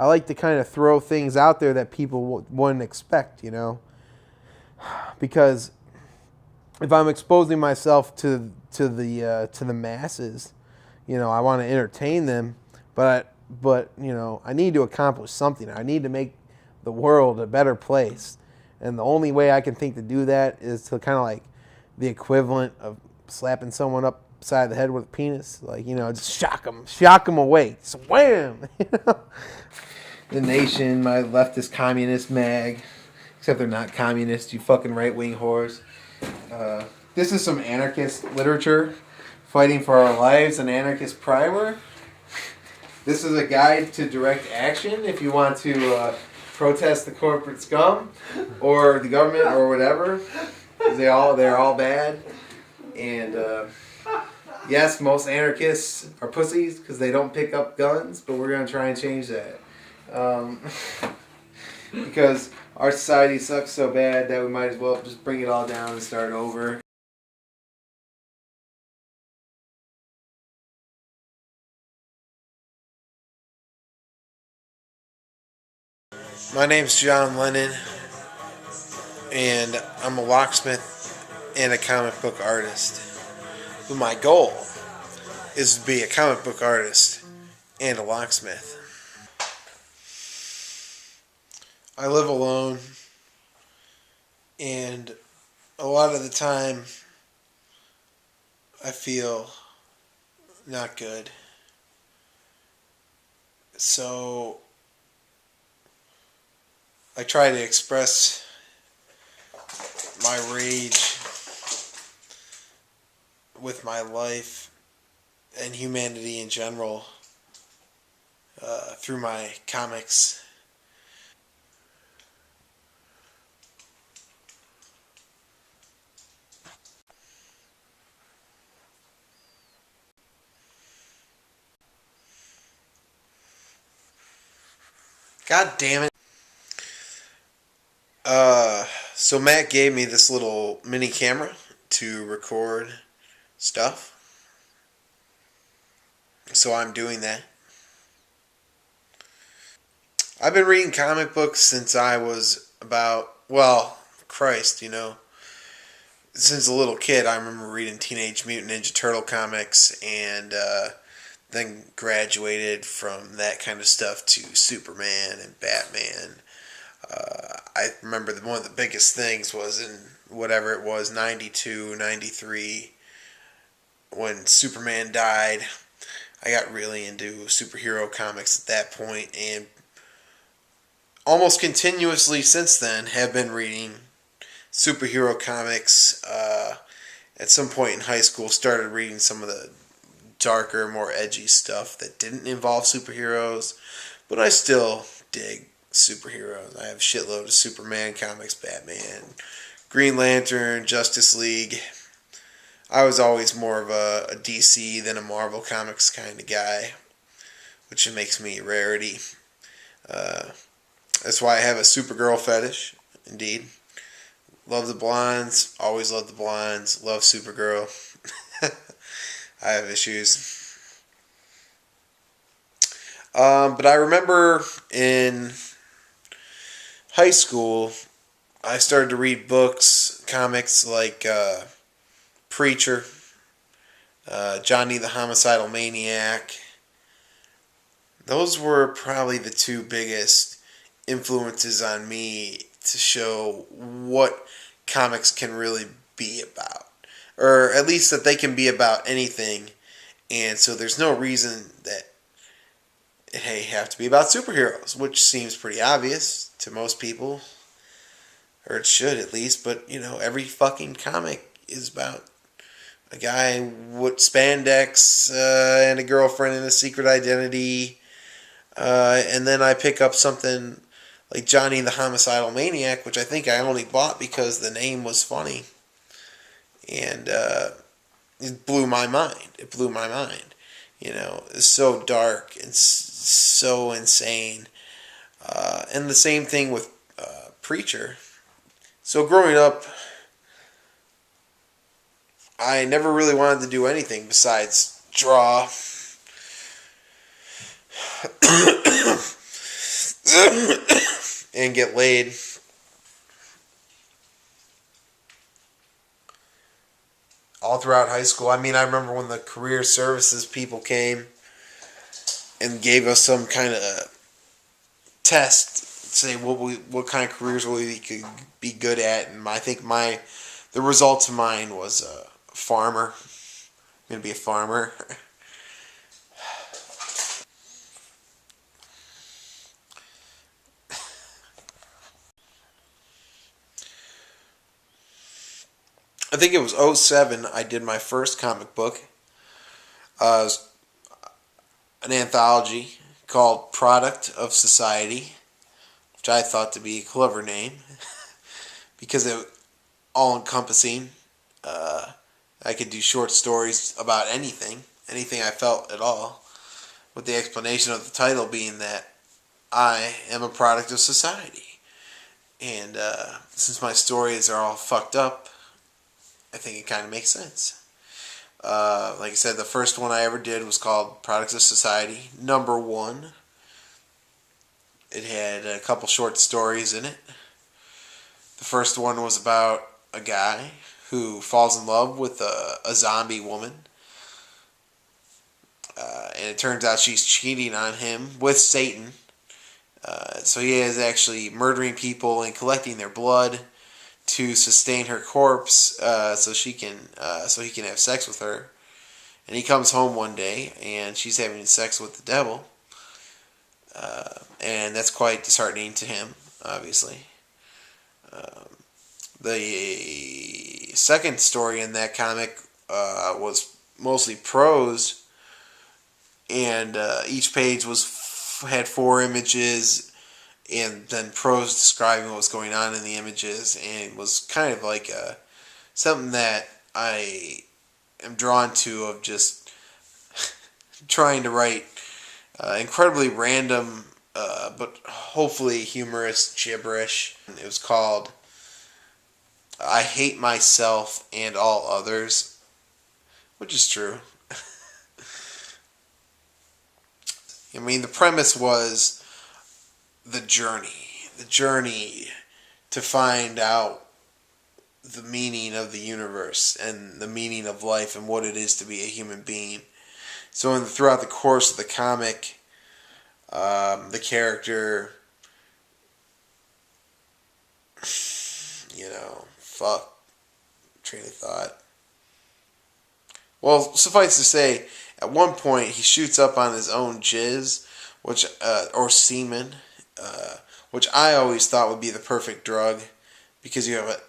I like to kind of throw things out there that people wouldn't expect, you know, because if I'm exposing myself to the masses, you know, I want to entertain them, but you know, I need to accomplish something. I need to make the world a better place, and the only way I can think to do that is to kind of like the equivalent of slapping someone upside the head with a penis, like, you know, just shock them awake, swam. You know? The Nation, my leftist communist mag, except they're not communists, you fucking right wing whores. This is some anarchist literature, Fighting for Our Lives, an anarchist primer. This is a guide to direct action if you want to protest the corporate scum or the government or whatever. They're all bad. And yes, most anarchists are pussies because they don't pick up guns, but we're going to try and change that. Because our society sucks so bad that we might as well just bring it all down and start over. My name's Jon Lennon, and I'm a locksmith and a comic book artist. But my goal is to be a comic book artist and a locksmith. I live alone, and a lot of the time I feel not good. So I try to express my rage with my life and humanity in general through my comics. God damn it. So Matt gave me this little mini camera to record stuff. So I'm doing that. I've been reading comic books since I was about, well, Christ, you know. Since a little kid, I remember reading Teenage Mutant Ninja Turtle comics and then graduated from that kind of stuff to Superman and Batman. I remember one of the biggest things was in whatever it was, 92, 93, when Superman died. I got really into superhero comics at that point, and almost continuously since then have been reading superhero comics. At some point in high school, started reading some of the darker, more edgy stuff that didn't involve superheroes, but I still dig superheroes. I have a shitload of Superman comics, Batman, Green Lantern, Justice League. I was always more of a DC than a Marvel Comics kind of guy, which makes me a rarity. That's why I have a Supergirl fetish, indeed. Love the blondes, always love the blondes, love Supergirl. I have issues. But I remember in high school, I started to read books, comics like Preacher, Johnny the Homicidal Maniac. Those were probably the two biggest influences on me to show what comics can really be about. Or at least that they can be about anything. And so there's no reason that they have to be about superheroes, which seems pretty obvious to most people. Or it should at least. But, you know, every fucking comic is about a guy with spandex and a girlfriend and a secret identity. And then I pick up something like Johnny the Homicidal Maniac, which I think I only bought because the name was funny. And it blew my mind. It blew my mind. You know, it's so dark and so insane. And the same thing with Preacher. So growing up, I never really wanted to do anything besides draw. and get laid. All throughout high school. I mean, I remember when the career services people came and gave us some kind of test, say what kind of careers we could be good at, and I think the result of mine was a farmer. I'm gonna be a farmer. I think it was '07. I did my first comic book. It was an anthology called Product of Society, which I thought to be a clever name because it was all encompassing. I could do short stories about anything I felt at all, with the explanation of the title being that I am a product of society. And since my stories are all fucked up, I think it kind of makes sense. Like I said, the first one I ever did was called Products of Society, #1. It had a couple short stories in it. The first one was about a guy who falls in love with a zombie woman. And it turns out she's cheating on him with Satan. So he is actually murdering people and collecting their blood to sustain her corpse, so he can have sex with her. And he comes home one day and she's having sex with the devil, and that's quite disheartening to him, obviously. The second story in that comic was mostly prose, and each page had 4 images, and then prose describing what was going on in the images, and it was kind of like something that I am drawn to, of just trying to write incredibly random but hopefully humorous gibberish. It was called I Hate Myself and All Others, which is true. I mean, the premise was the journey to find out the meaning of the universe and the meaning of life and what it is to be a human being. So throughout the course of the comic, the character, train of thought. Well, suffice to say, at one point he shoots up on his own jizz, or semen, which I always thought would be the perfect drug, because you have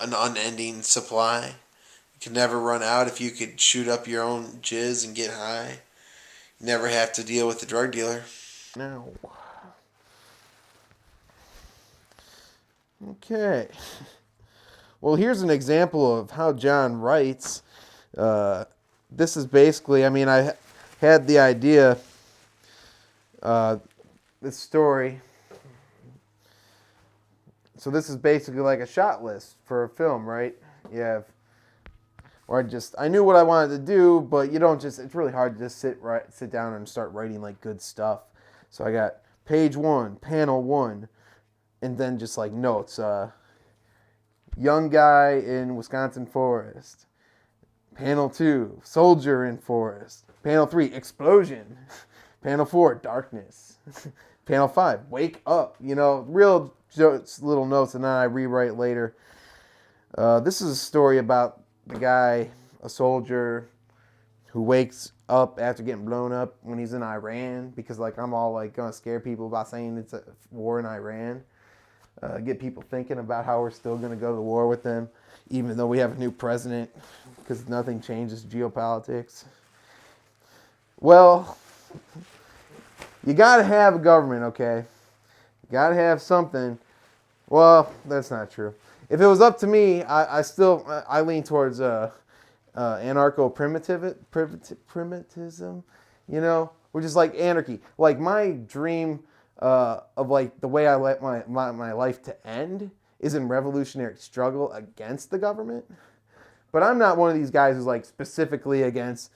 an unending supply. You can never run out if you could shoot up your own jizz and get high. You never have to deal with the drug dealer. Now, okay. Well, here's an example of how Jon writes. This is basically, I had the idea, this story. So this is basically like a shot list for a film, right? You have, I knew what I wanted to do, but it's really hard to just sit down and start writing like good stuff. So I got page 1, panel 1, and then just like notes. Young guy in Wisconsin forest. Panel 2, soldier in forest. Panel 3, explosion. Panel 4, darkness. Panel 5, wake up. Real little notes, and then I rewrite later. This is a story about the guy, a soldier, who wakes up after getting blown up when he's in Iran, because I'm all gonna scare people by saying it's a war in Iran. Get people thinking about how we're still going to go to war with them, even though we have a new president, because nothing changes geopolitics. Well, you got to have a government, okay? You got to have something. Well, that's not true. If it was up to me, I lean towards anarcho-primitivism, which is like anarchy. Like my dream of the way I let my life to end is in revolutionary struggle against the government. But I'm not one of these guys who's specifically against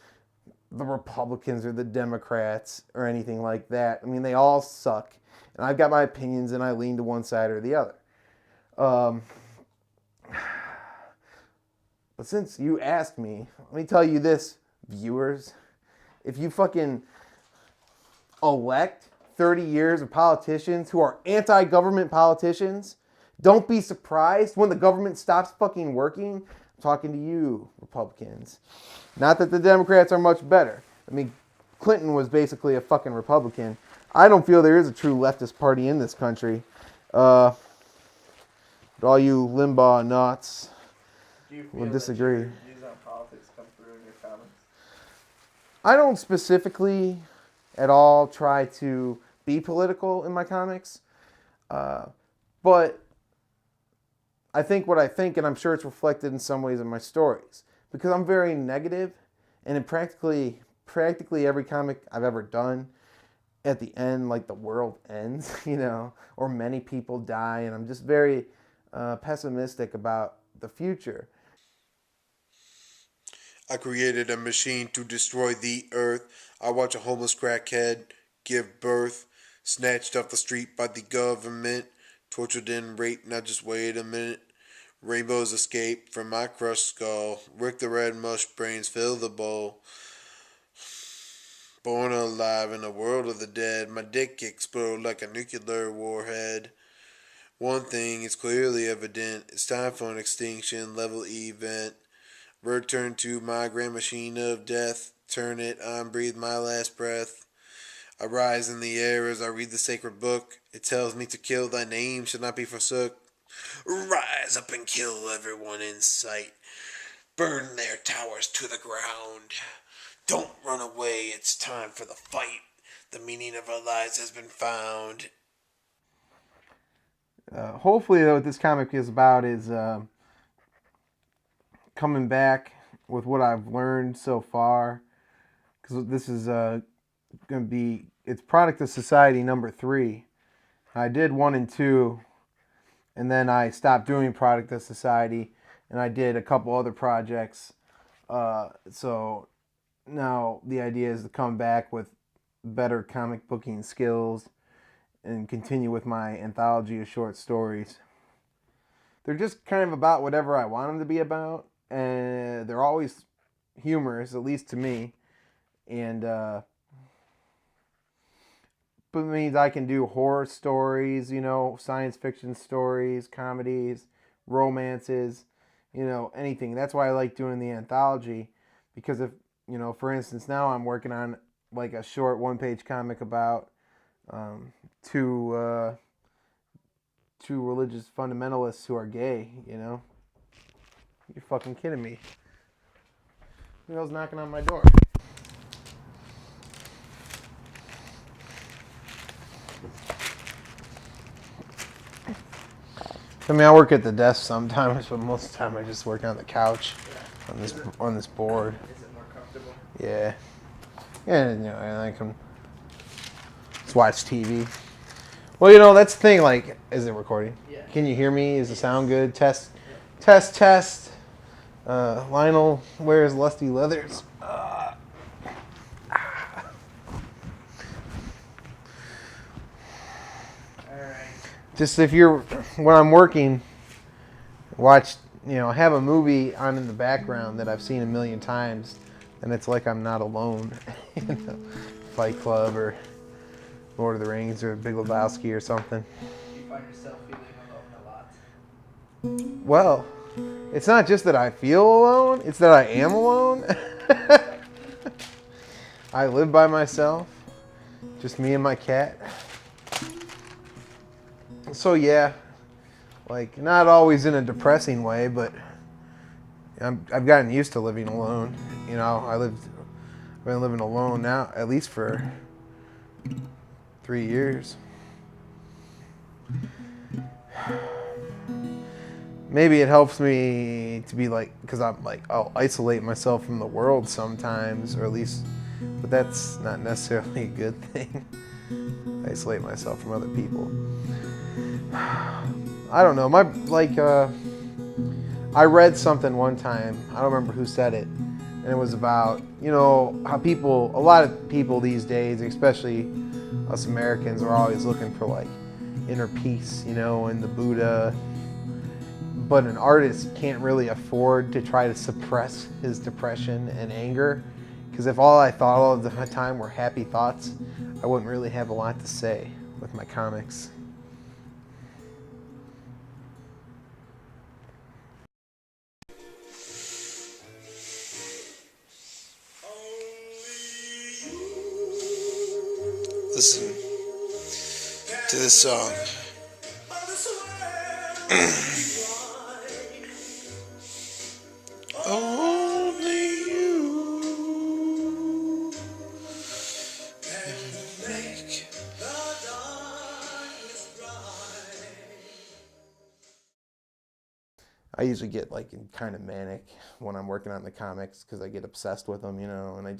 the Republicans or the Democrats or anything like that. I mean, they all suck. And I've got my opinions and I lean to one side or the other. But since you asked me, let me tell you this, viewers. If you fucking elect 30 years of politicians who are anti-government politicians, don't be surprised when the government stops fucking working. I'm talking to you, Republicans. Not that the Democrats are much better. I mean, Clinton was basically a fucking Republican. I don't feel there is a true leftist party in this country. But all you Limbaugh nuts will disagree. Your views on politics come through in your comments? I don't specifically at all try to be political in my comics. But I think what I think, and I'm sure it's reflected in some ways in my stories. Because I'm very negative, and in practically every comic I've ever done, at the end, like, the world ends, or many people die, and I'm just very pessimistic about the future. I created a machine to destroy the earth. I watch a homeless crackhead give birth, snatched off the street by the government, tortured and raped, now just wait a minute. Rainbows escape from my crushed skull. Rick the red mush brains fill the bowl. Born alive in a world of the dead, my dick explode like a nuclear warhead. One thing is clearly evident, it's time for an extinction level event. Return to my grand machine of death, turn it on, breathe my last breath. I rise in the air as I read the sacred book, it tells me to kill, thy name should not be forsook. Rise up and kill everyone in sight, burn their towers to the ground. Don't run away, it's time for the fight. The meaning of our lives has been found. Hopefully, though, what this comic is about is coming back with what I've learned so far. Because this is going to be, it's Product of Society number 3. I did 1 and 2, and then I stopped doing Product of Society, and I did a couple other projects. So now the idea is to come back with better comic booking skills and continue with my anthology of short stories. They're just kind of about whatever I want them to be about, and they're always humorous, at least to me. And but it means I can do horror stories, science fiction stories, comedies, romances, anything. That's why I like doing the anthology, because if, for instance, now I'm working on like a short 1-page comic about two religious fundamentalists who are gay, You're fucking kidding me. Who the hell's knocking on my door? I mean, I work at the desk sometimes, but most of the time I just work on the couch on this board. Is it more comfortable? Yeah. Yeah, and I can just watch TV. Well, that's the thing, like, is it recording? Yeah. Can you hear me? Is the sound good? Test. Test. Lionel wears lusty leathers. Just when I'm working, have a movie on in the background that I've seen a million times, and it's like I'm not alone. Fight Club or Lord of the Rings or Big Lebowski or something. You find yourself feeling alone a lot? Well, it's not just that I feel alone, it's that I am alone. I live by myself, just me and my cat. So yeah, like, not always in a depressing way, but I've gotten used to living alone. I've been living alone now at least for 3 years. Maybe it helps me to be like, because I'm like, I'll isolate myself from the world sometimes, or at least, but that's not necessarily a good thing. Isolate myself from other people. I don't know. I read something one time. I don't remember who said it. and it was about, you know, how people, a lot of people these days, especially us Americans, are always looking for like inner peace, you know, and the Buddha. But an artist can't really afford to try to suppress his depression and anger, because if all I thought all of the time were happy thoughts, I wouldn't really have a lot to say with my comics. Listen to this song. Only you make. I usually get like kind of manic when I'm working on the comics because I get obsessed with them, you know, and I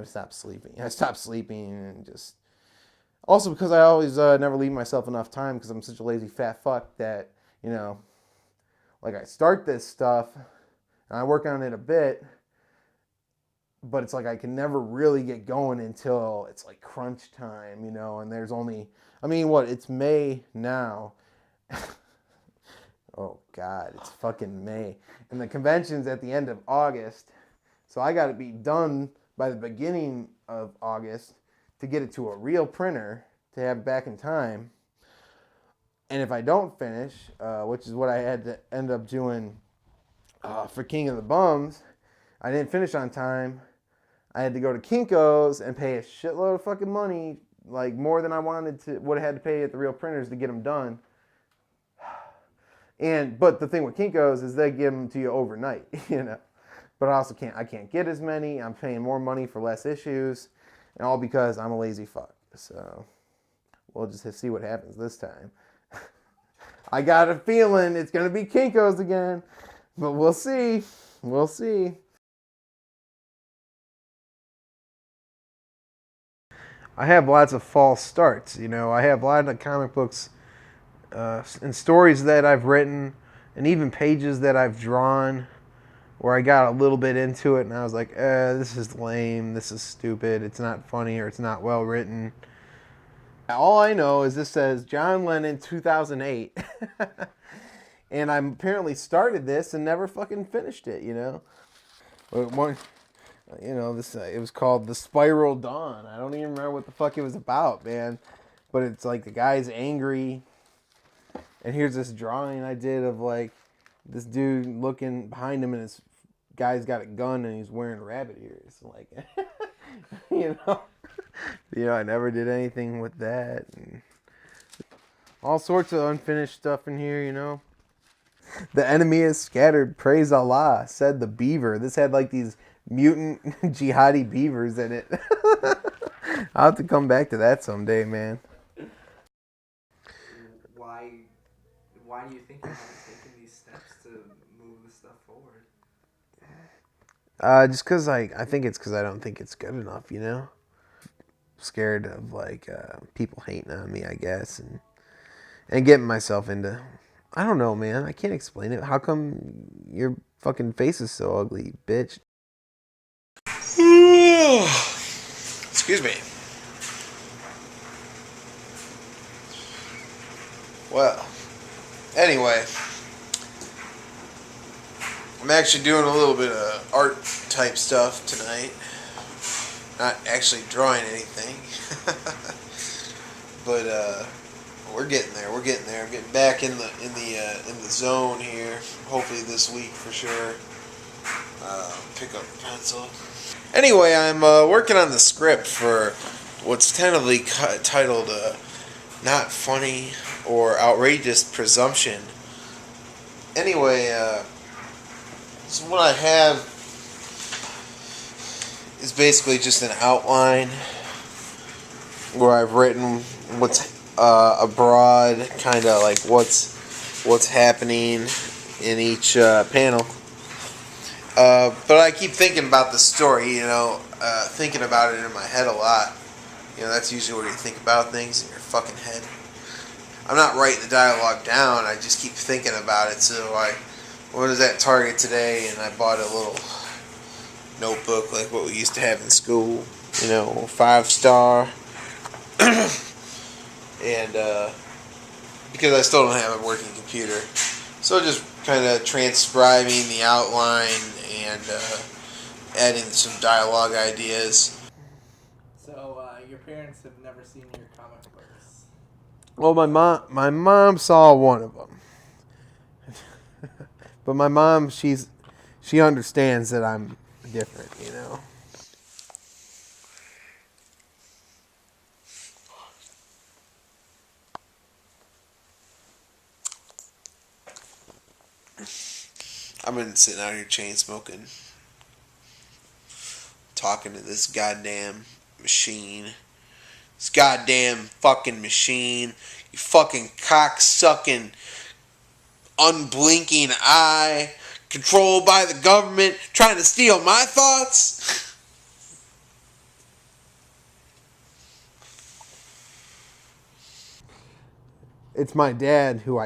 stop sleeping. I stop sleeping and just also because I always never leave myself enough time because I'm such a lazy fat fuck that, you know, like I start this stuff and I work on it a bit, but it's like I can never really get going until it's like crunch time, you know, and there's only, I mean, what, it's May now. Oh, God, it's fucking May. And the convention's at the end of August, so I got to be done by the beginning of August to get it to a real printer to have back in time. And if I don't finish, which is what I had to end up doing for King of the Bums, I didn't finish on time. I had to go to Kinko's and pay a shitload of fucking money, like more than I would have had to pay at the real printers to get them done. But the thing with Kinko's is they give them to you overnight, you know. But I can't get as many. I'm paying more money for less issues, and all because I'm a lazy fuck. So we'll just see what happens this time. I got a feeling it's gonna be Kinko's again, but we'll see. We'll see. I have lots of false starts, you know. I have a lot of comic books and stories that I've written, and even pages that I've drawn, where I got a little bit into it and I was like, this is lame, this is stupid, it's not funny, or it's not well written. All I know is this says Jon Lennon 2008. And I apparently started this and never fucking finished it, you know. You know, this it was called The Spiral Dawn. I don't even remember what the fuck it was about, man. But it's like the guy's angry. And here's this drawing I did of like this dude looking behind him and his guy's got a gun and he's wearing rabbit ears. Like, you know, I never did anything with that. And all sorts of unfinished stuff in here, you know. The enemy is scattered, praise Allah, said the beaver. This had like these mutant jihadi beavers in it. I'll have to come back to that someday, man. Why do you think you haven't taken these steps to move the stuff forward? Just because I think it's because I don't think it's good enough, you know? Scared of like people hating on me, I guess, and getting myself into, I don't know, man. I can't explain it. How come your fucking face is so ugly, bitch? Excuse me. Well, anyway, I'm actually doing a little bit of art type stuff tonight. Not actually drawing anything, but we're getting there. We're getting there. I'm getting back in the zone here. Hopefully this week for sure. Pick up a pencil. Anyway, I'm working on the script for what's tentatively titled "Not Funny" or "Outrageous Presumption." Anyway, so what I have is basically just an outline where I've written what's a broad kind of like what's happening in each panel. But I keep thinking about the story, you know, thinking about it in my head a lot. You know, that's usually where you think about things, in your fucking head. I'm not writing the dialogue down, I just keep thinking about it. So I went to that Target today and I bought a little notebook like what we used to have in school. 5-star. And because I still don't have a working computer, so just kind of transcribing the outline and adding some dialogue ideas. So your parents have never seen your comic books. Well, my mom saw one of them, but my mom, she understands that I'm different, I've been sitting out here chain smoking, talking to this goddamn machine. This goddamn fucking machine. You fucking cock-sucking, unblinking eye, controlled by the government, trying to steal my thoughts. It's my dad who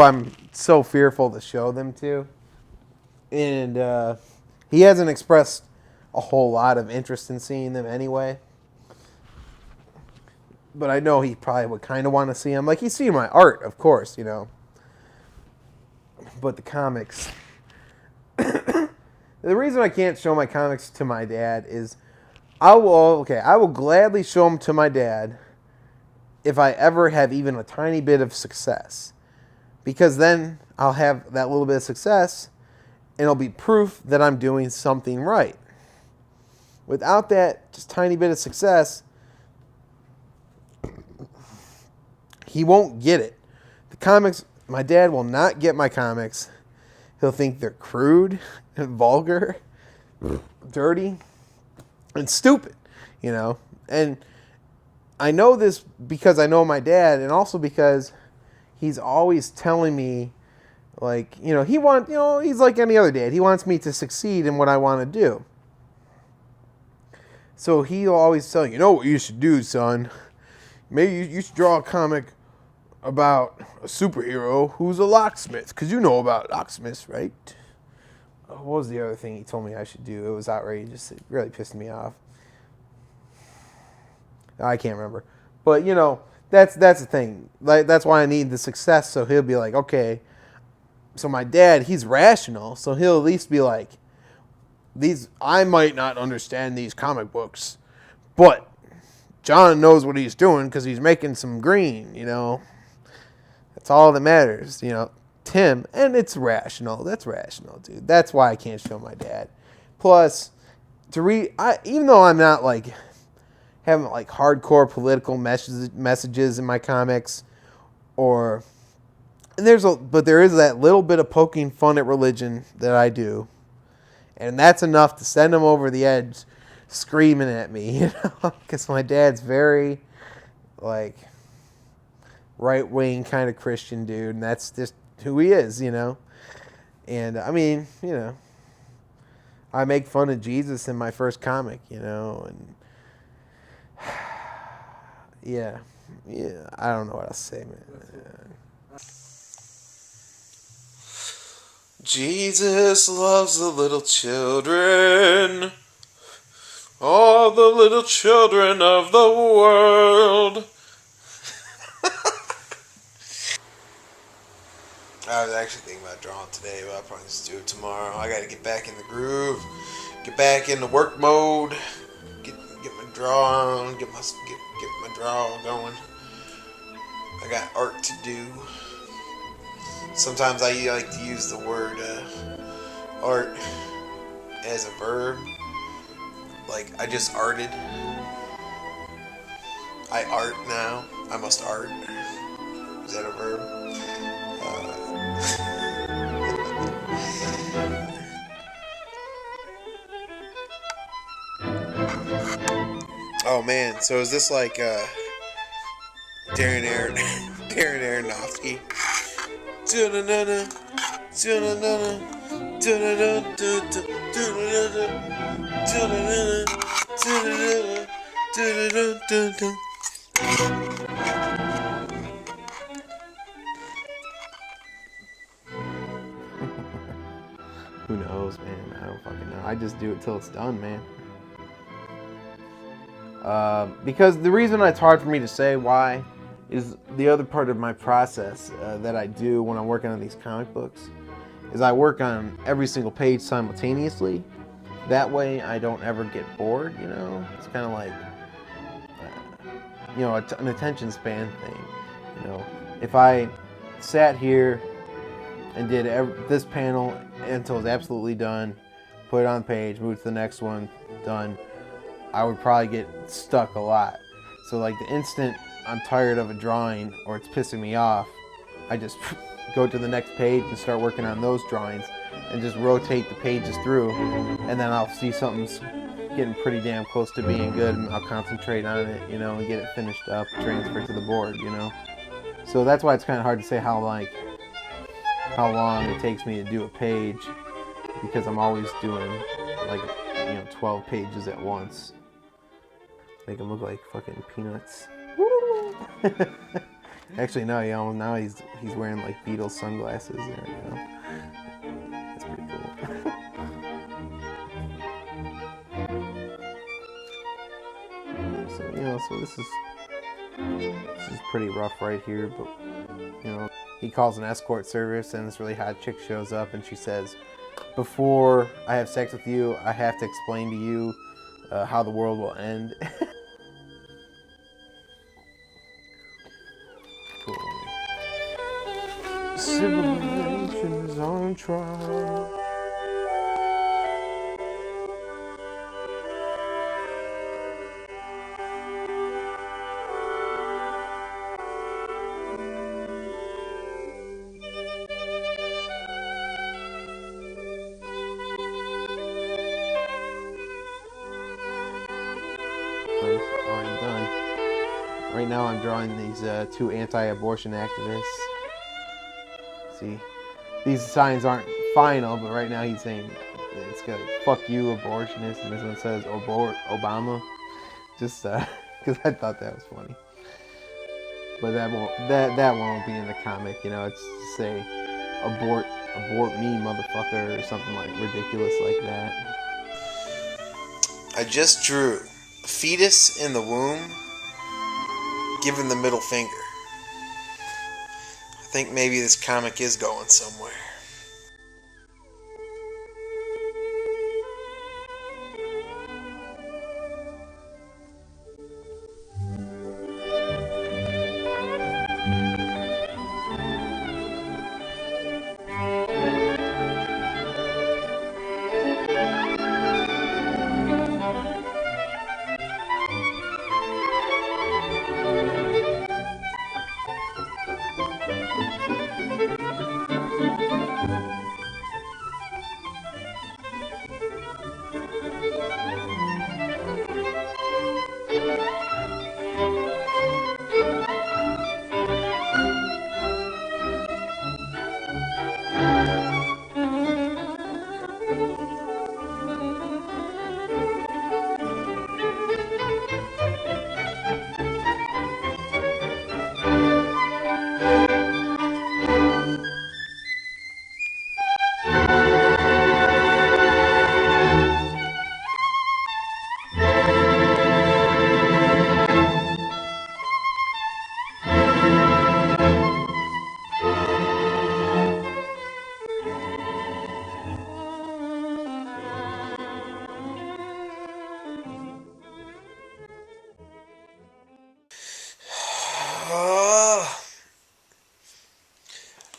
I'm so fearful to show them to. And he hasn't expressed a whole lot of interest in seeing them anyway. But I know he probably would kind of want to see them. Like, he's seen my art, of course, But the comics. The reason I can't show my comics to my dad is I will gladly show them to my dad if I ever have even a tiny bit of success. Because then I'll have that little bit of success and it'll be proof that I'm doing something right. Without that just tiny bit of success, he won't get it. The comics, my dad will not get my comics. He'll think they're crude and vulgar, dirty, and stupid, And I know this because I know my dad, and also because he's always telling me, like, he's like any other dad. He wants me to succeed in what I want to do. So he'll always tell you know what you should do, son? Maybe you should draw a comic about a superhero who's a locksmith, because you know about locksmiths, right? What was the other thing he told me I should do? It was outrageous. It really pissed me off. I can't remember. But, that's the thing. Like, that's why I need the success, so he'll be like, okay. So my dad, he's rational, so he'll at least be like, I might not understand these comic books, but John knows what he's doing because he's making some green, That's all that matters, Tim, and it's rational. That's rational, dude. That's why I can't show my dad. Plus, even though I'm not like having like hardcore political messages in my comics, but there is that little bit of poking fun at religion that I do, and that's enough to send them over the edge, screaming at me, because my dad's very like right-wing kind of Christian dude, and that's just who he is, And I mean, I make fun of Jesus in my first comic, and yeah, I don't know what else to say, man. Jesus loves the little children, all the little children of the world. I was actually thinking about drawing today, but I'll probably just do it tomorrow. I gotta get back in the groove, get back in the work mode, get my draw on, get my draw going. I got art to do. Sometimes I like to use the word art as a verb. Like, I just arted. I art now. I must art. Is that a verb? Oh man, so is this like Darren Aronofsky? Who knows, man? I don't fucking know. I just do it till it's done, man. Because the reason it's hard for me to say why is the other part of my process that I do when I'm working on these comic books is I work on every single page simultaneously. That way I don't ever get bored, you know? It's kind of like, you know, an attention span thing. You know, if I sat here and did this panel until it's absolutely done, put it on the page, move to the next one, done, I would probably get stuck a lot. So like the instant I'm tired of a drawing or it's pissing me off, I just go to the next page and start working on those drawings and just rotate the pages through, and then I'll see something's getting pretty damn close to being good and I'll concentrate on it, you know, and get it finished up, transfer to the board, you know. So that's why it's kind of hard to say how long it takes me to do a page, because I'm always doing like, you know, 12 pages at once. Make him look like fucking Peanuts. Actually, no, you know, now he's wearing like Beatles sunglasses there, you know. That's pretty cool. So, you know, so this is pretty rough right here, but, you know, he calls an escort service and this really hot chick shows up and she says, before I have sex with you, I have to explain to you how the world will end. Cool. Civilization is on trial. Already done. Right now I'm drawing these two anti-abortion activists. See, these signs aren't final, but right now he's saying it's got fuck you abortionist, and this one says abort Obama, just because I thought that was funny. But that won't be in the comic, you know. It's to say abort me, motherfucker, or something like ridiculous like that. I just drew a fetus in the womb giving the middle finger. I think maybe this comic is going somewhere.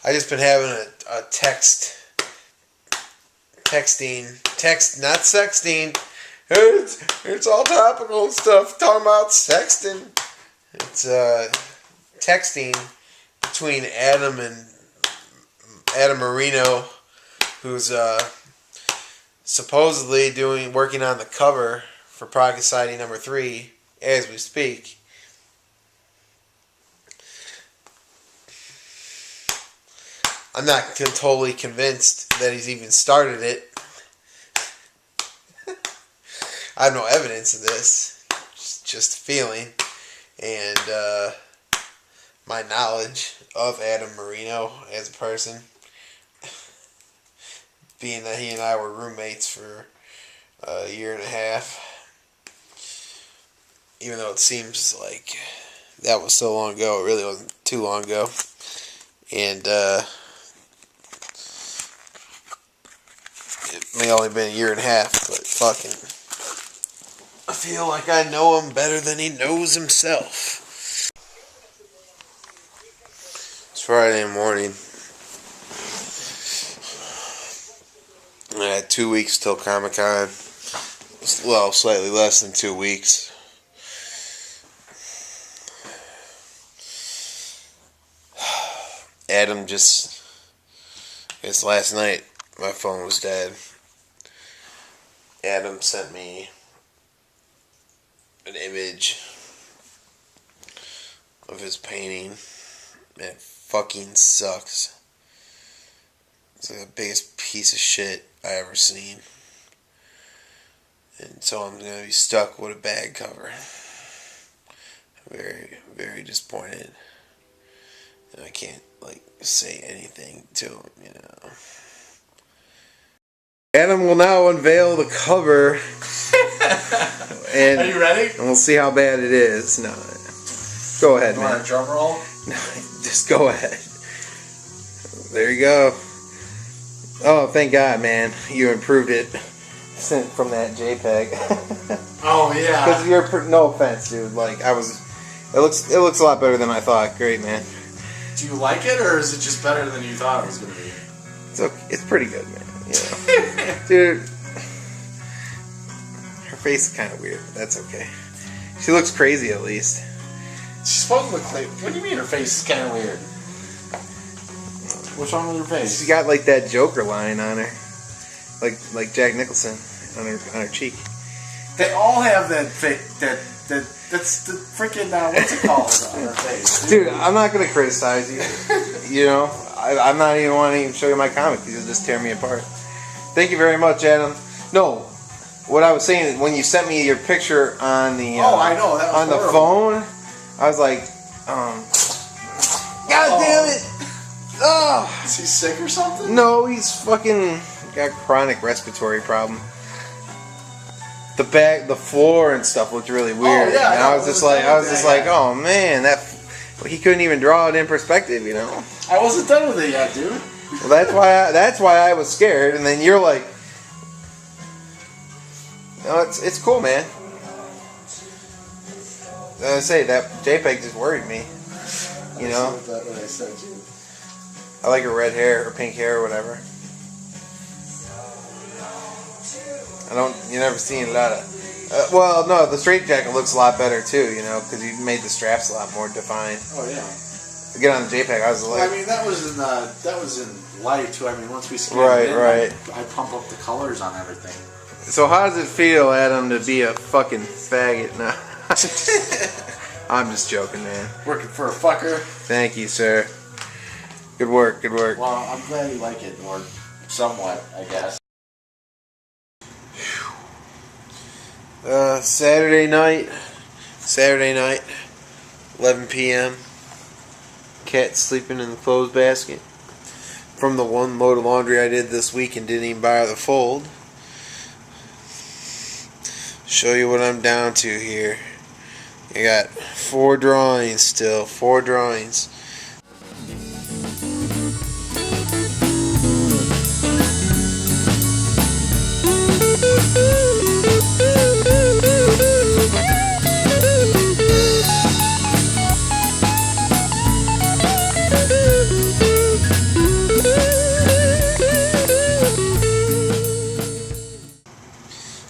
I just been having a not sexting. It's all topical and stuff. Talking about sexting. It's texting between Adam Marino, who's supposedly working on the cover for Product Society #3 as we speak. I'm not totally convinced that he's even started it. I have no evidence of this. Just a feeling. And my knowledge of Adam Marino as a person. being that he and I were roommates for a year and a half. Even though it seems like that was so long ago, it really wasn't too long ago. And it may only been a year and a half, but fucking, I feel like I know him better than he knows himself. It's Friday morning. I had 2 weeks till Comic-Con. Well, slightly less than 2 weeks. Adam just, I guess last night my phone was dead. Adam sent me an image of his painting, and it fucking sucks. It's like the biggest piece of shit I ever seen. And so I'm gonna be stuck with a bag cover. Very, very disappointed. And I can't, like, say anything to him, you know. Adam will now unveil the cover. And are you ready? And we'll see how bad it is. No. Go ahead, You man. want a drum roll? No, just go ahead. There you go. Oh, thank God, man. You improved it from that JPEG. Oh yeah. Because you're, no offense, dude. Like, it looks a lot better than I thought. Great, man. Do you like it, or is it just better than you thought it was gonna be? It's okay. It's pretty good, man. You know. Dude, her face is kind of weird, but that's okay. She looks crazy, at least. She's supposed to look like. What do you mean her face is kind of weird? What's wrong with her face? She's got like that Joker line on her, like Jack Nicholson on her cheek. They all have that face. That's the freaking what's it called on her face, Dude, I'm not gonna criticize you. You know, I'm not even wanting to show you my comic because you'll just tear me apart. Thank you very much, Adam. No, what I was saying is when you sent me your picture on the I know that was on the phone, I was like, God damn it! Oh. Is he sick or something? No, he's fucking got chronic respiratory problem. The floor and stuff looked really weird. yeah, and I was just like, oh man, he couldn't even draw it in perspective, you know. I wasn't done with it yet, dude. Well, that's why I was scared, and then you're like, no, it's cool, man. I say that JPEG just worried me, you know. What I sent you. I like her red hair, or pink hair, or whatever. You never seen a lot of. Well, no, the straight jacket looks a lot better too, you know, because you made the straps a lot more defined. Oh yeah. To get on the JPEG, I was like. Well, I mean, that was in light too. I mean, once we scanned it in, right. I pump up the colors on everything. So how does it feel, Adam, to be a fucking faggot now? I'm just joking, man. Working for a fucker. Thank you, sir. Good work, good work. Well, I'm glad you like it, or somewhat, I guess. Saturday night, 11 p.m. Cat sleeping in the clothes basket. From the one load of laundry I did this week and didn't even bother to fold. Show you what I'm down to here. I got 4 drawings still, 4 drawings.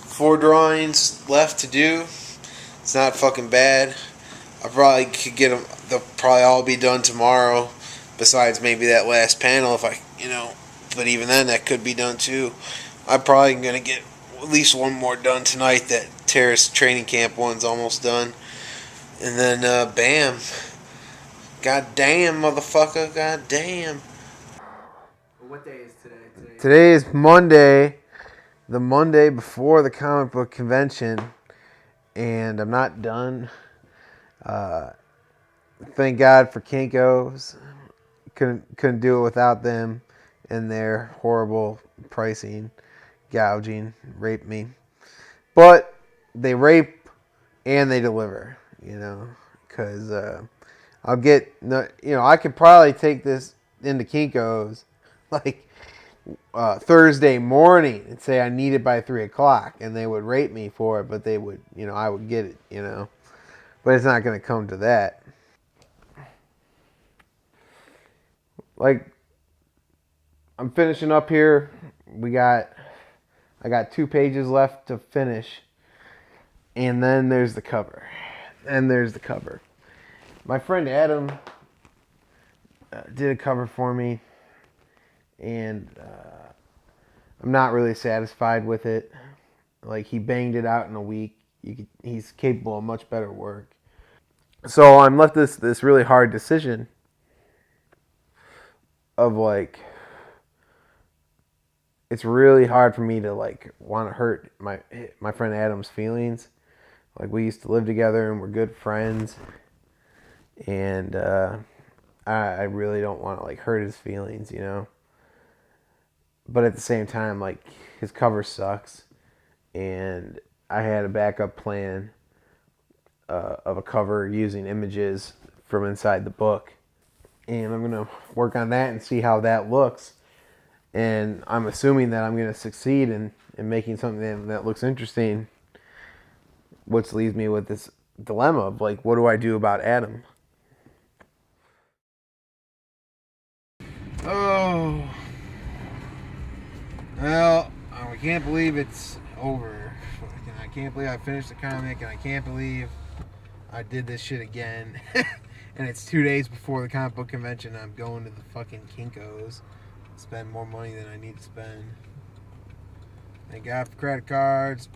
Four drawings left to do. It's not fucking bad. I probably could get them. They'll probably all be done tomorrow. Besides maybe that last panel, if I, you know. But even then, that could be done too. I'm probably gonna get at least one more done tonight. That terrorist training camp one's almost done, and then bam. God damn, motherfucker. God damn. What day is today? Today is Monday, the Monday before the comic book convention, and I'm not done. Thank God for Kinko's. Couldn't do it without them. and their horrible pricing, gouging, rape me. But they rape and they deliver, because I'll get, I could probably take this into Kinko's like Thursday morning and say I need it by 3 o'clock, and they would rape me for it, but they would, I would get it, but it's not going to come to that. Like, I'm finishing up here. I got 2 pages left to finish, and then there's the cover. My friend Adam did a cover for me, and I'm not really satisfied with it. Like, he banged it out in a week. He's capable of much better work. So I'm left this really hard decision of, like, it's really hard for me to, like, want to hurt my friend Adam's feelings. Like, we used to live together and we're good friends, and I really don't want to, like, hurt his feelings, But at the same time, like, his cover sucks, and I had a backup plan of a cover using images from inside the book, and I'm going to work on that and see how that looks. And I'm assuming that I'm going to succeed in making something that looks interesting, which leaves me with this dilemma of, like, what do I do about Adam? Oh, well, I can't believe it's over. I can't believe I finished the comic, and I can't believe I did this shit again. And it's 2 days before the comic book convention. I'm going to the fucking Kinko's. Spend more money than I need to spend. Thank God for credit cards.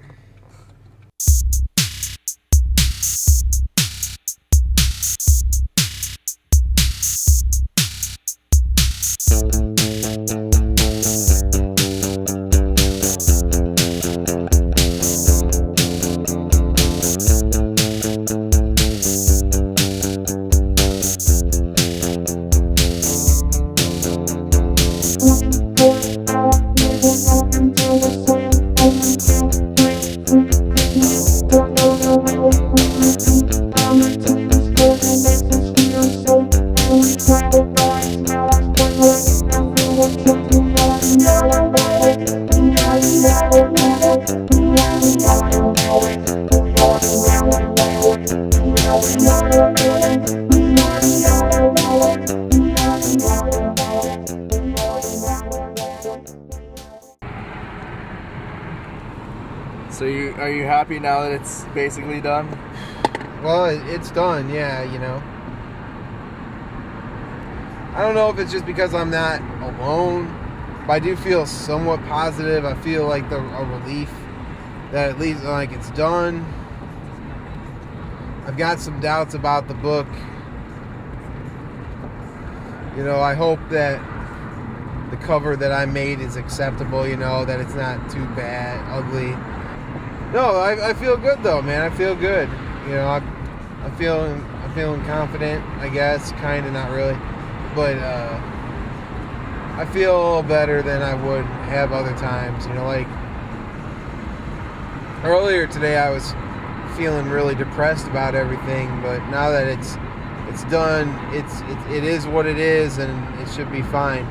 So are you happy now that it's basically done? Well, it's done, yeah, I don't know if it's just because I'm not alone, but I do feel somewhat positive. I feel like a relief that at least, like, it's done. I've got some doubts about the book. I hope that the cover that I made is acceptable, that it's not too bad, ugly. No, I feel good though, man. I feel good. I'm feeling confident, I guess, kind of, not really, but I feel a little better than I would have other times. Like earlier today, I was feeling really depressed about everything, but now that it's done, it is what it is, and it should be fine.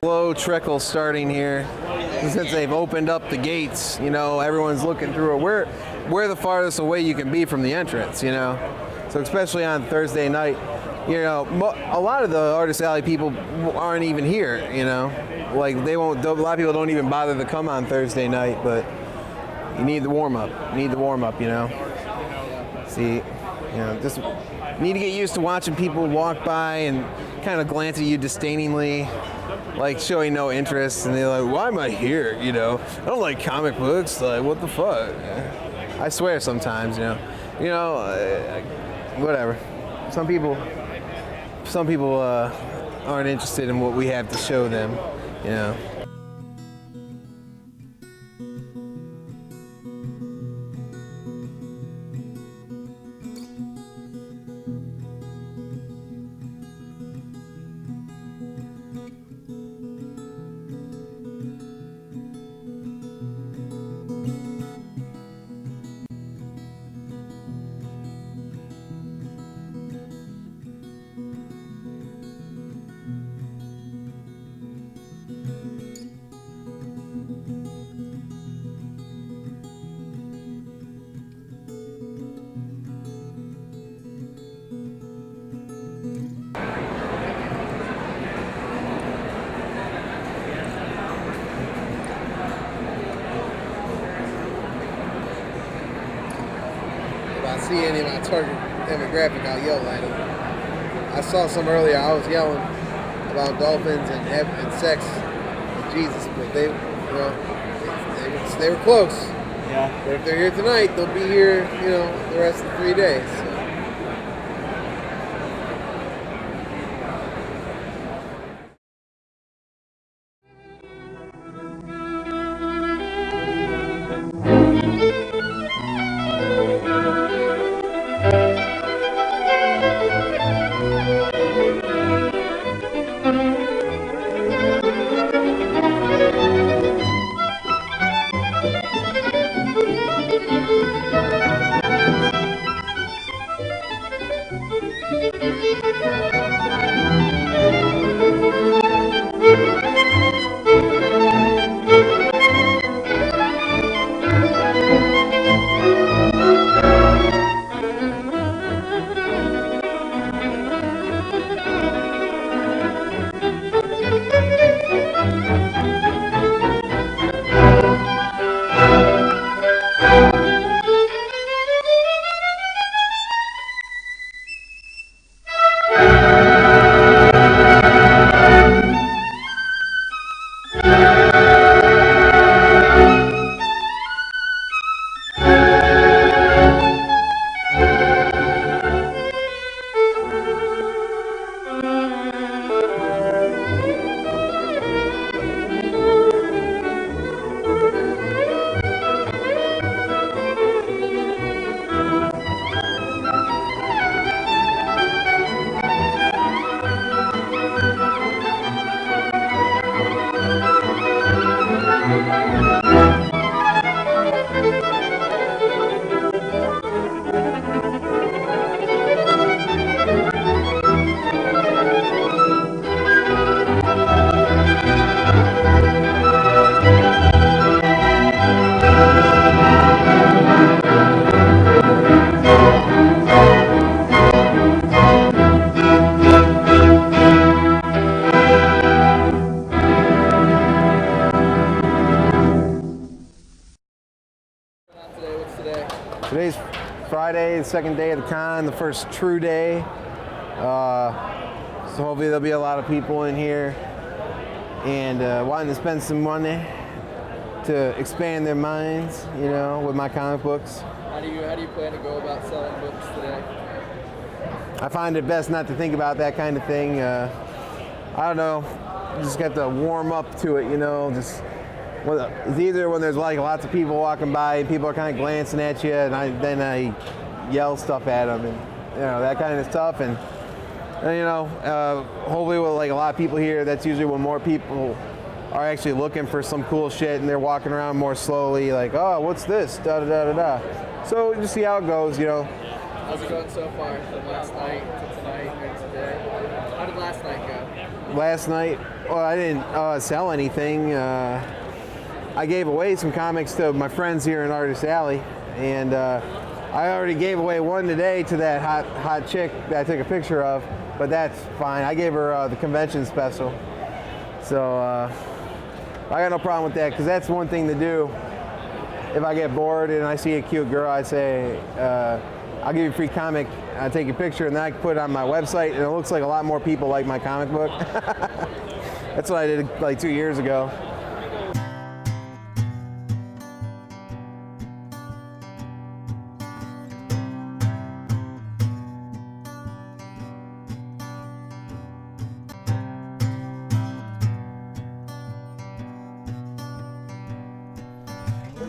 slow trickle starting here. Since they've opened up the gates, you know, everyone's looking through it. We're the farthest away you can be from the entrance, you know. So especially on Thursday night, you know, a lot of the Artist Alley people aren't even here, you know. Like they won't. A lot of people don't even bother to come on Thursday night, but you need the warm up. You know. See, you know, just need to get used to watching people walk by and kind of glance at you disdainingly, like showing no interest, and they're like, "Why am I here?" You know, I don't like comic books. Like, what the fuck? I swear sometimes, you know, whatever. Some people aren't interested in what we have to show them, you know. See any of my target demographic, I'll yell at them. I saw some earlier. I was yelling about dolphins and sex with Jesus, but they were close. Yeah. But if they're here tonight, they'll be here, you know, the rest of the 3 days. So. Today's Friday, the second day of the con, the first true day. So hopefully there'll be a lot of people in here and wanting to spend some money to expand their minds, you know, with my comic books. How do you plan to go about selling books today? I find it best not to think about that kind of thing. I don't know, you just got to warm up to it, you know. Just it's either when there's like lots of people walking by and people are kind of glancing at you, and then I yell stuff at them, and you know, that kind of stuff. And you know, hopefully with like a lot of people here, that's usually when more people are actually looking for some cool shit, and they're walking around more slowly, like, oh, what's this? Da da da da da. So just see how it goes, you know. How's it going so far from last night to tonight and today? How did last night go? Last night, Well, I didn't sell anything. I gave away some comics to my friends here in Artist Alley, and I already gave away one today to that hot chick that I took a picture of, but that's fine. I gave her the convention special, so I got no problem with that, because that's one thing to do. If I get bored and I see a cute girl, I say, I'll give you a free comic, I'll take a picture, and then I can put it on my website, and it looks like a lot more people like my comic book. That's what I did like 2 years ago.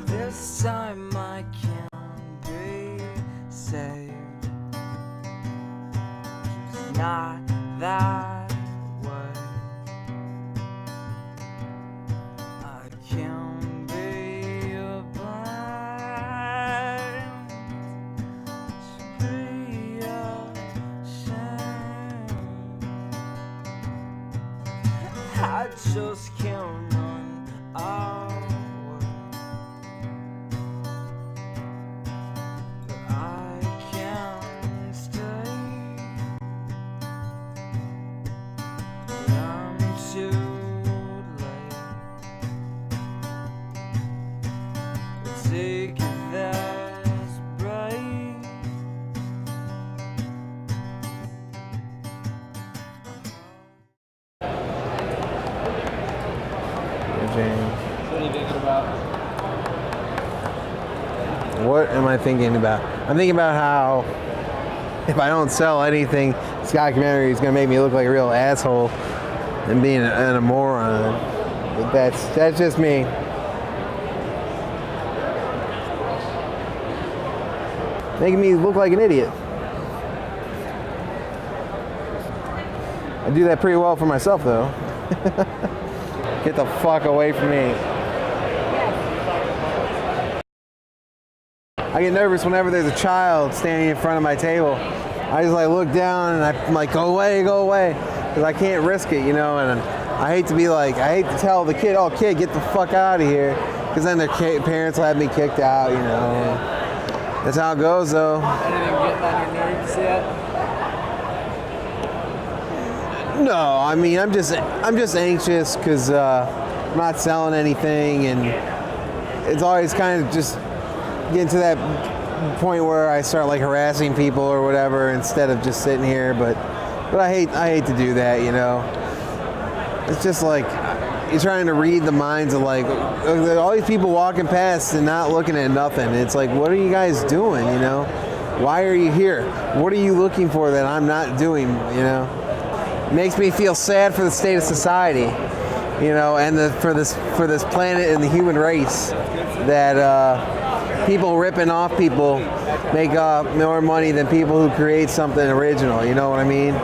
This time I can be saved. It's not that way. I can be a blind, be ashamed. I just can't run away. What are you thinking about? What am I thinking about? I'm thinking about how if I don't sell anything, this documentary is going to make me look like a real asshole and being a moron. But that's just me. Making me look like an idiot. I do that pretty well for myself, though. Get the fuck away from me. I get nervous whenever there's a child standing in front of my table. I just like look down and I'm like, go away, because I can't risk it, you know. And I hate to tell the kid, oh kid, get the fuck out of here, because then their parents will have me kicked out, you know. That's how it goes, though. Anything getting on your nerves yet? No, I mean I'm just anxious because I'm not selling anything, and it's always kind of just getting to that point where I start like harassing people or whatever instead of just sitting here. But I hate to do that, you know. It's just like you're trying to read the minds of like all these people walking past and not looking at nothing. It's like, what are you guys doing, you know? Why are you here? What are you looking for that I'm not doing, you know? It makes me feel sad for the state of society, you know, and for this planet and the human race, that people ripping off people make more money than people who create something original. You know what I mean?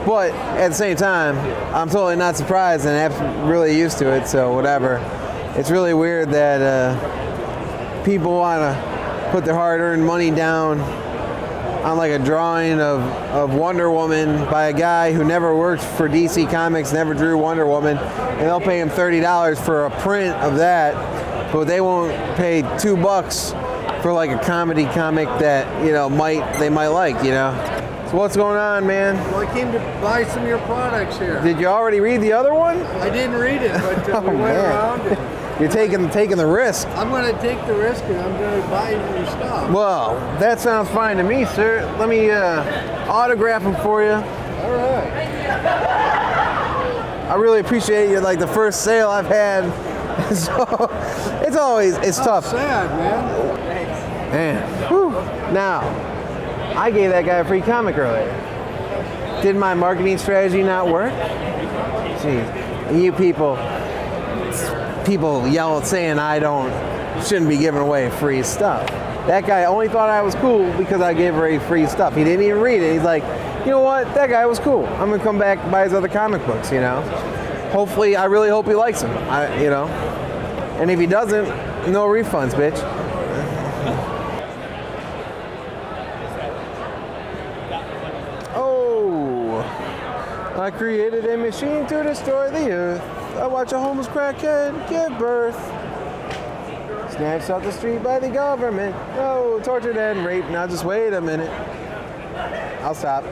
But at the same time, I'm totally not surprised, and I'm really used to it. So whatever. It's really weird that people want to put their hard-earned money down on like a drawing of Wonder Woman by a guy who never worked for DC Comics, never drew Wonder Woman, and they'll pay him $30 for a print of that, but they won't pay $2 for like a comedy comic that, you know, they might like, you know. So what's going on, man? Well, I came to buy some of your products here. Did you already read the other one? I didn't read it, but we went man. around. And You're taking the risk. I'm going to take the risk, and I'm going to buy your stuff. Well, that sounds fine to me, sir. Let me autograph them for you. All right. I really appreciate you. Like the first sale I've had, so it's tough. Sad, man. Man, whew. Now, I gave that guy a free comic earlier. Did my marketing strategy not work? Jeez, and you people yell saying shouldn't be giving away free stuff. That guy only thought I was cool because I gave away free stuff. He didn't even read it. He's like, you know what? That guy was cool. I'm gonna come back and buy his other comic books. You know. Hopefully, I really hope he likes them. You know. And if he doesn't, no refunds, bitch. I created a machine to destroy the youth. I watch a homeless crackhead give birth. Snatched off the street by the government. Oh, tortured and raped. Now just wait a minute. I'll stop.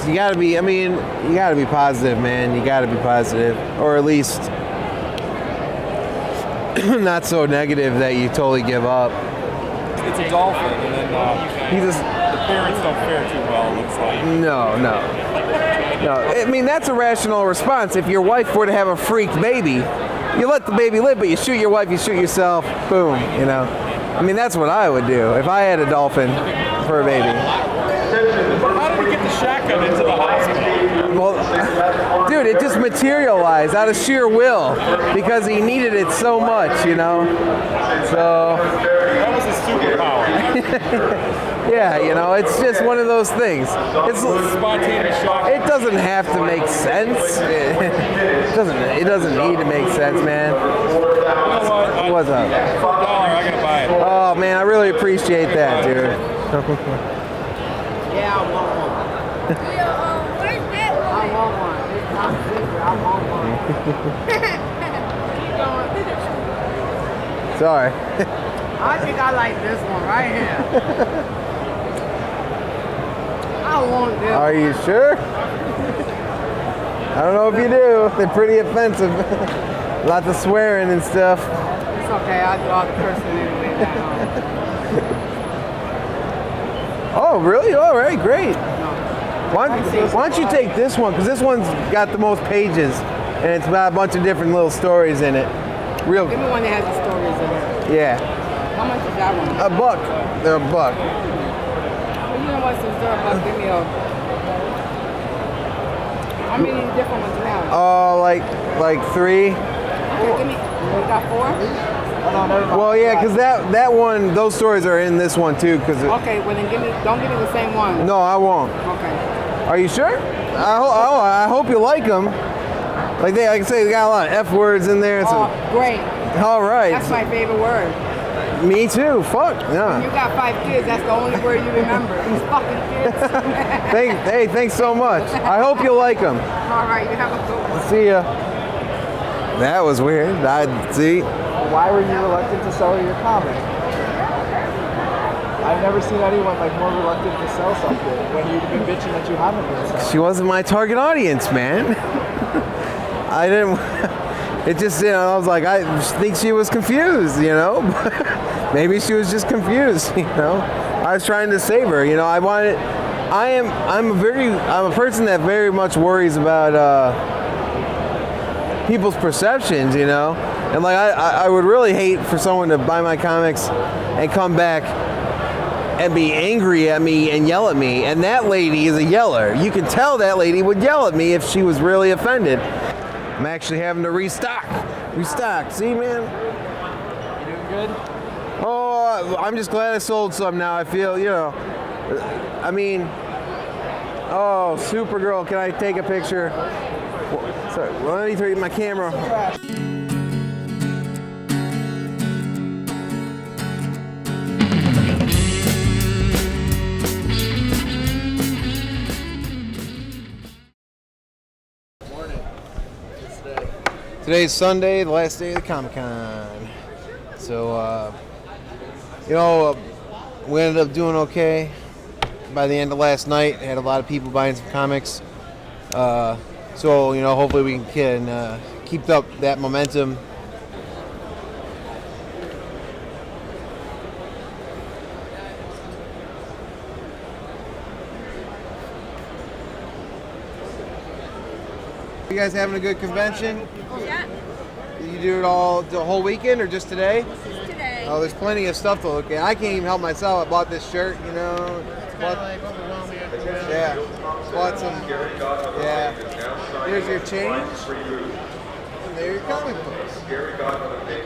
You gotta be, you gotta be positive, man. You gotta be positive. Or at least not so negative that you totally give up. It's a dolphin, and then the parents don't fare too well, it looks like. No. That's a rational response. If your wife were to have a freak baby, you let the baby live, but you shoot your wife, you shoot yourself, boom, That's what I would do if I had a dolphin for a baby. How did we get the shotgun into the hospital? Well, dude, it just materialized out of sheer will because he needed it so much, So that was his superpower. Yeah, it's just one of those things. It's Spontaneous shotgun. It doesn't have to make sense. It doesn't need to make sense, man. You know what? What's up? For $1, I gotta buy it. Oh man, I really appreciate that, dude. Yeah, I want one. Where's that I want one. It's not secret. I want one. Sorry. I think I like this one right here. I want this. Are you sure? I don't know if you do. They're pretty offensive. Lots of swearing and stuff. It's okay. I do all the cursing anyway now. Oh, really? All right, great. No. Why don't you take this one? Because this one's got the most pages, and it's about a bunch of different little stories in it. Real. Give me one that has the stories in it. Yeah. How much is that one? $1. They're $1. Well, you know what? Since they're $1, give me a. How many different ones you have? Oh, like 3. Okay, give me. You got 4? Well, yeah, because that one, those stories are in this one too. Okay, well then don't give me the same one. No, I won't. Okay. Are you sure? I hope you like them. Like I say, they got a lot of F words in there. So. Oh, great. All right. That's my favorite word. Me too. Fuck. When Yeah. you got 5 kids, that's the only word you remember. These fucking kids. Thanks so much. I hope you like them. All right, you have a good one. See ya. That was weird. See. Why were you reluctant to sell your comic? I've never seen anyone more reluctant to sell something when you've been bitching that you haven't been selling. She wasn't my target audience, man. I didn't. It just, I was like, I think she was confused, Maybe she was just confused, I was trying to save her, I'm a person that very much worries about people's perceptions, And I would really hate for someone to buy my comics and come back and be angry at me and yell at me. And that lady is a yeller. You can tell that lady would yell at me if she was really offended. I'm actually having to restock. See, man? You doing good? Oh, I'm just glad I sold some now. I feel, oh, Supergirl, can I take a picture? Sorry, let me throw you my camera. Today's Sunday, the last day of the Comic-Con. So, we ended up doing okay. By the end of last night, had a lot of people buying some comics. So, hopefully we can keep up that momentum. You guys having a good convention? Yeah, Did you do it all the whole weekend or just today? just today. Oh, there's plenty of stuff to look at. I can't even help myself. I bought this shirt, Yeah. Bought some. Yeah. Here's your change. And there are your comic books.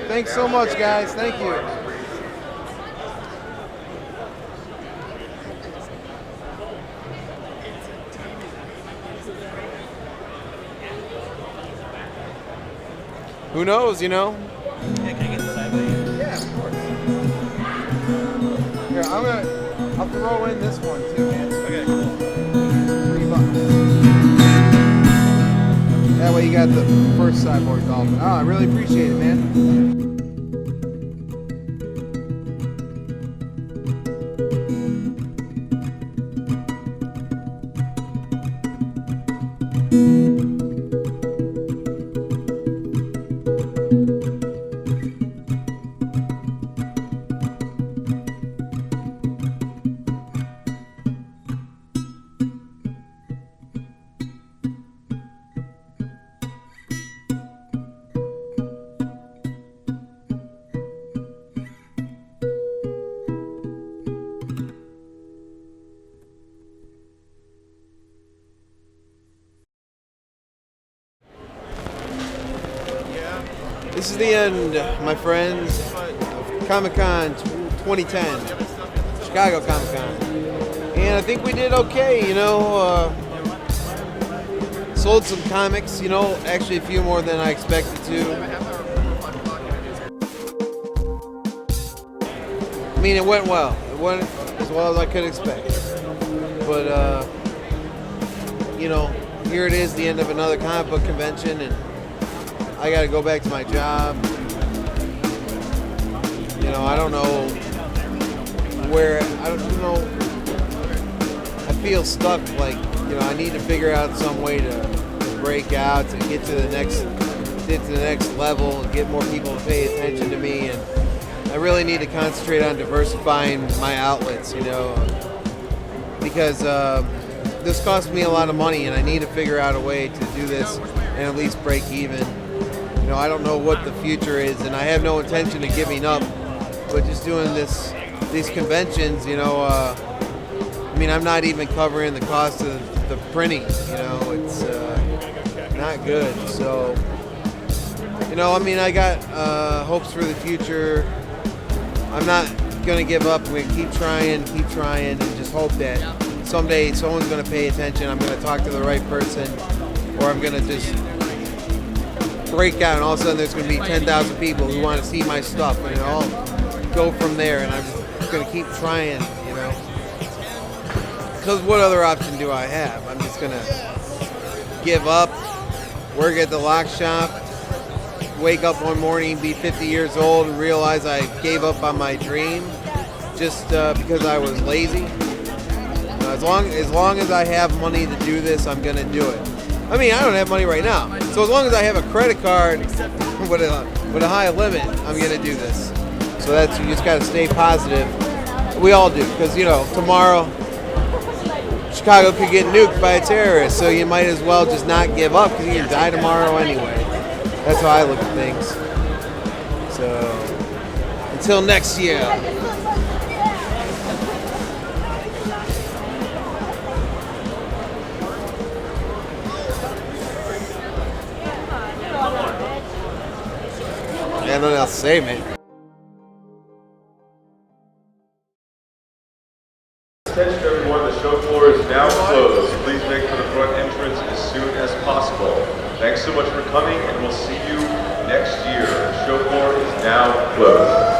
Thanks so much, guys. Thank you. who knows, you know? Yeah, can I get the side by you? Yeah, of course. Here, I'll throw in this one too, man. Okay, cool. $3. That way you got the first cyborg dolphin. Oh, I really appreciate it, man. This is the end, my friends, of Comic-Con 2010, Chicago Comic-Con. And I think we did okay, you know. Sold some comics, you know, actually a few more than I expected to. I mean, it went well. It went as well as I could expect. But, you know, here it is, the end of another comic book convention, and I gotta go back to my job. You know, I don't know where, I don't know, I feel stuck, like, you know, I need to figure out some way to break out, to get to the next level, and get more people to pay attention to me, and I really need to concentrate on diversifying my outlets, you know, because this costs me a lot of money, and I need to figure out a way to do this and at least break even. You know, I don't know what the future is, and I have no intention of giving up, but just doing these conventions, you know, I mean, I'm not even covering the cost of the printing, you know, it's not good. So, you know, I mean, I got hopes for the future. I'm not going to give up. I'm going to keep trying, and just hope that someday someone's going to pay attention. I'm going to talk to the right person, or I'm going to just break out, and all of a sudden there's going to be 10,000 people who want to see my stuff, and I'll go from there, and I'm just going to keep trying, you know. Because what other option do I have? I'm just going to give up, work at the lock shop, wake up one morning, be 50 years old, and realize I gave up on my dream just because I was lazy. As long as I have money to do this, I'm going to do it. I mean, I don't have money right now, so as long as I have a credit card with a high limit, I'm going to do this. So that's, you just got to stay positive. We all do, because, you know, tomorrow Chicago could get nuked by a terrorist, so you might as well just not give up, because you can die tomorrow anyway. That's how I look at things. So, until next year. Yeah, nothing else to say, man. Attention everyone, the show floor is now closed. Please make for the front entrance as soon as possible. Thanks so much for coming, and we'll see you next year. The show floor is now closed.